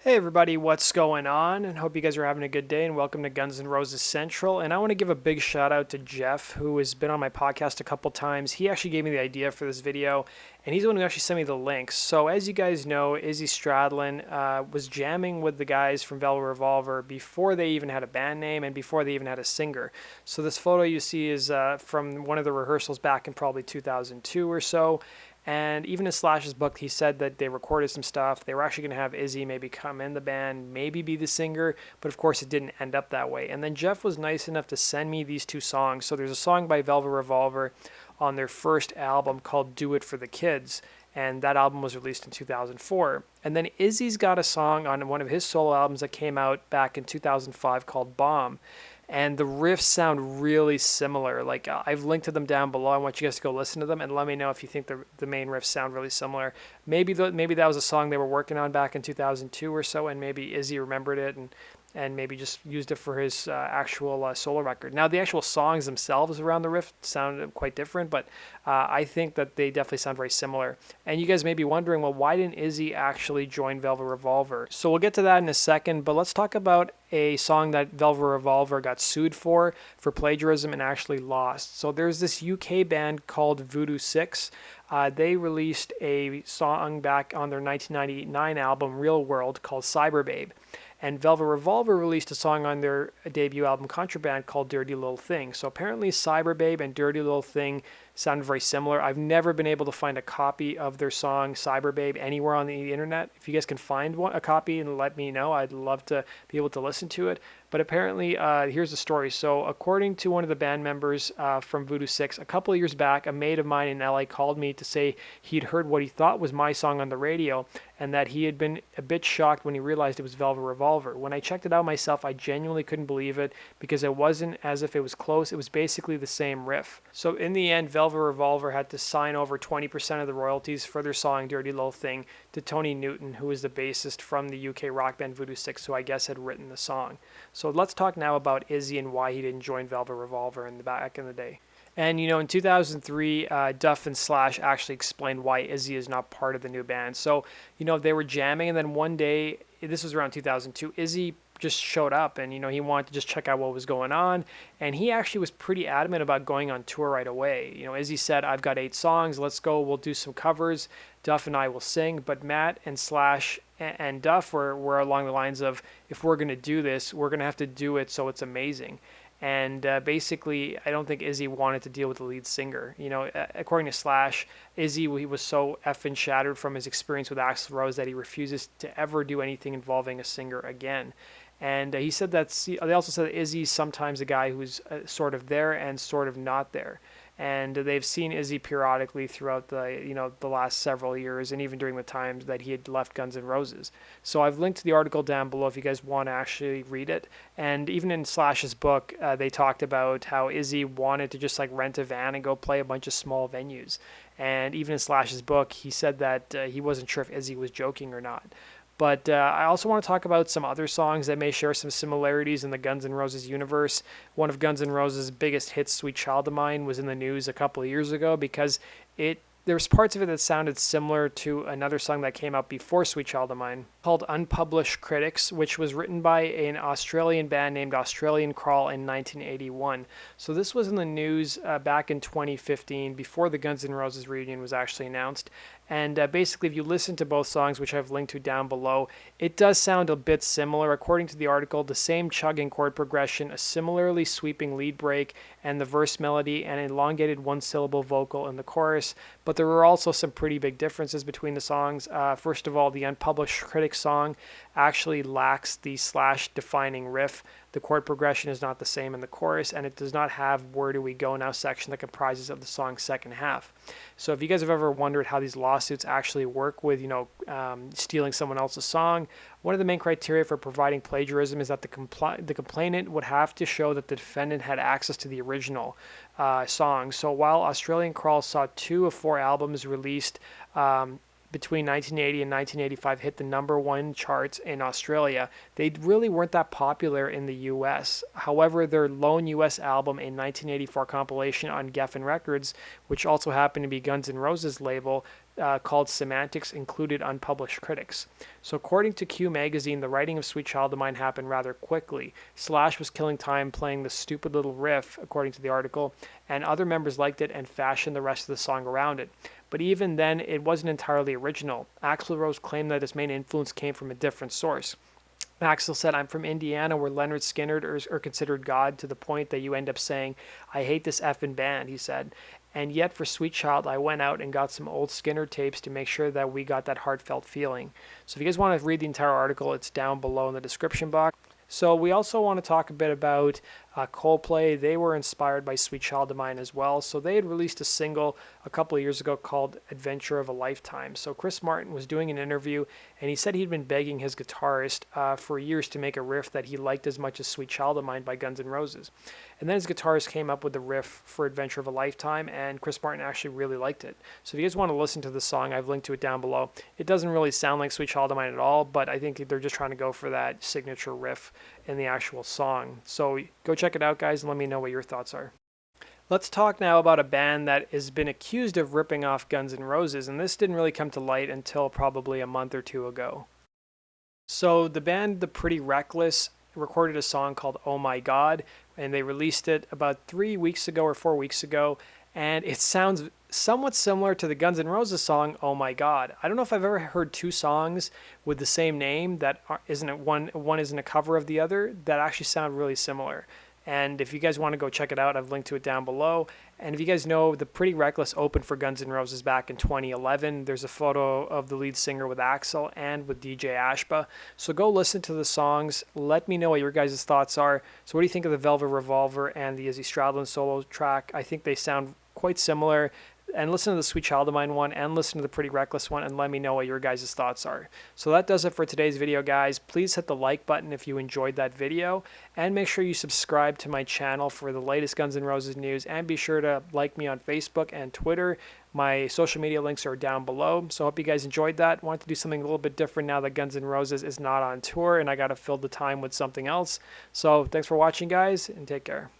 Hey everybody, what's going on? And hope you guys are having a good day and welcome to Guns N' Roses Central. And I want to give a big shout out to Jeff, who has been on my podcast a couple times. He actually gave me the idea for this video, and he's the one who actually sent me the links. So as you guys know, Izzy Stradlin was jamming with the guys from Velvet Revolver before they even had a band name and before they even had a singer. So this photo you see is from one of the rehearsals back in probably 2002 or so. And even in Slash's book, he said that they recorded some stuff. They were actually going to have Izzy maybe come in the band, maybe be the singer, but of course it didn't end up that way. And then Jeff was nice enough to send me these two songs. So there's a song by Velvet Revolver on their first album called Do It for the Kids, and that album was released in 2004. And then Izzy's got a song on one of his solo albums that came out back in 2005 called Bomb. And the riffs sound really similar. Like I've linked to them down below. I want you guys to go listen to them and let me know if you think the main riffs sound really similar. Maybe that was a song they were working on back in 2002 or so, and maybe Izzy remembered it and maybe just used it for his actual solo record. Now, the actual songs themselves around the riff sound quite different, but I think that they definitely sound very similar. And you guys may be wondering, well, why didn't Izzy actually join Velvet Revolver? So we'll get to that in a second, but let's talk about a song that Velvet Revolver got sued for plagiarism and actually lost. So there's this UK band called Voodoo 6. They released a song back on their 1999 album Real World called Cyber Babe. And Velvet Revolver released a song on their debut album Contraband called Dirty Little Thing. So apparently Cyber Babe and Dirty Little Thing sound very similar. I've never been able to find a copy of their song Cyber Babe anywhere on the internet. If you guys can find a copy and let me know, I'd love to be able to listen to it. But apparently, here's the story. So according to one of the band members from Voodoo 6, a couple of years back, a mate of mine in LA called me to say he'd heard what he thought was my song on the radio and that he had been a bit shocked when he realized it was Velvet Revolver. When I checked it out myself, I genuinely couldn't believe it because it wasn't as if it was close. It was basically the same riff. So in the end, Velvet Revolver had to sign over 20% of the royalties for their song Dirty Little Thing to Tony Newton, who is the bassist from the UK rock band Voodoo 6, who I guess had written the song. So let's talk now about Izzy and why he didn't join Velvet Revolver back in the day. And, in 2003, Duff and Slash actually explained why Izzy is not part of the new band. So, they were jamming, and then one day, this was around 2002, Izzy just showed up and, he wanted to just check out what was going on. And he actually was pretty adamant about going on tour right away. Izzy said, I've got 8 songs. Let's go. We'll do some covers. Duff and I will sing. But Matt and Slash and Duff were along the lines of, if we're going to do this, we're going to have to do it so it's amazing. And basically, I don't think Izzy wanted to deal with the lead singer. According to Slash, Izzy he was so effing shattered from his experience with Axl Rose that he refuses to ever do anything involving a singer again. And he said they also said that Izzy's sometimes a guy who's sort of there and sort of not there. And they've seen Izzy periodically throughout the last several years, and even during the times that he had left Guns N' Roses. So I've linked to the article down below if you guys want to actually read it. And even in Slash's book, they talked about how Izzy wanted to just rent a van and go play a bunch of small venues. And even in Slash's book, he said that he wasn't sure if Izzy was joking or not. But I also want to talk about some other songs that may share some similarities in the Guns N' Roses universe. One of Guns N' Roses' biggest hits, Sweet Child of Mine, was in the news a couple of years ago because there was parts of it that sounded similar to another song that came out before Sweet Child of Mine called Unpublished Critics, which was written by an Australian band named Australian Crawl in 1981. So this was in the news back in 2015 before the Guns N' Roses reunion was actually announced. And basically, if you listen to both songs, which I've linked to down below, it does sound a bit similar. According to the article, the same chugging chord progression, a similarly sweeping lead break, and the verse melody, and an elongated one-syllable vocal in the chorus. But there were also some pretty big differences between the songs. First of all, the Unpublished Critics song actually lacks the Slash defining riff. The chord progression is not the same in the chorus, and it does not have Where Do We Go Now section that comprises of the song's second half. So if you guys have ever wondered how these lawsuits actually work with, stealing someone else's song, one of the main criteria for providing plagiarism is that the complainant would have to show that the defendant had access to the original song. So while Australian Crawl saw 2 of 4 albums released between 1980 and 1985 hit the #1 charts in Australia, they really weren't that popular in the US. However, their lone US album, a 1984 compilation on Geffen Records, which also happened to be Guns N' Roses' label, called Semantics Included Unpublished Critics. So according to Q Magazine, the writing of Sweet Child of Mine happened rather quickly. Slash was killing time playing the stupid little riff, according to the article, and other members liked it and fashioned the rest of the song around it. But even then, it wasn't entirely original. Axl Rose claimed that his main influence came from a different source. Axel said, I'm from Indiana where Leonard Skinner are considered God to the point that you end up saying, I hate this effing band, he said. And yet for Sweet Child, I went out and got some old Skinner tapes to make sure that we got that heartfelt feeling. So if you guys want to read the entire article, it's down below in the description box. So we also want to talk a bit about Coldplay. They were inspired by Sweet Child of Mine as well. So they had released a single a couple of years ago called Adventure of a Lifetime. So Chris Martin was doing an interview and he said he'd been begging his guitarist for years to make a riff that he liked as much as Sweet Child of Mine by Guns N' Roses. And then his guitarist came up with the riff for Adventure of a Lifetime, and Chris Martin actually really liked it. So if you guys want to listen to the song, I've linked to it down below. It doesn't really sound like Sweet Child of Mine at all, but I think they're just trying to go for that signature riff in the actual song. So go check it out, guys, and let me know what your thoughts are. Let's talk now about a band that has been accused of ripping off Guns N' Roses, and this didn't really come to light until probably a month or two ago. So the band The Pretty Reckless recorded a song called Oh My God, and they released it about 3 weeks ago or 4 weeks ago, and it sounds somewhat similar to the Guns N' Roses song Oh My God. I don't know if I've ever heard two songs with the same name that one isn't a cover of the other that actually sound really similar. And if you guys want to go check it out, I've linked to it down below. And if you guys know, The Pretty Reckless opened for Guns N' Roses back in 2011. There's a photo of the lead singer with Axl and with DJ Ashba. So go listen to the songs. Let me know what your guys' thoughts are. So what do you think of the Velvet Revolver and the Izzy Stradlin solo track? I think they sound quite similar. And listen to the Sweet Child of Mine one and listen to the Pretty Reckless one and let me know what your guys' thoughts are. So that does it for today's video, guys. Please hit the like button if you enjoyed that video and make sure you subscribe to my channel for the latest Guns N' Roses news, and be sure to like me on Facebook and Twitter. My social media links are down below. So I hope you guys enjoyed that. Wanted to do something a little bit different now that Guns N' Roses is not on tour and I got to fill the time with something else. So thanks for watching, guys, and take care.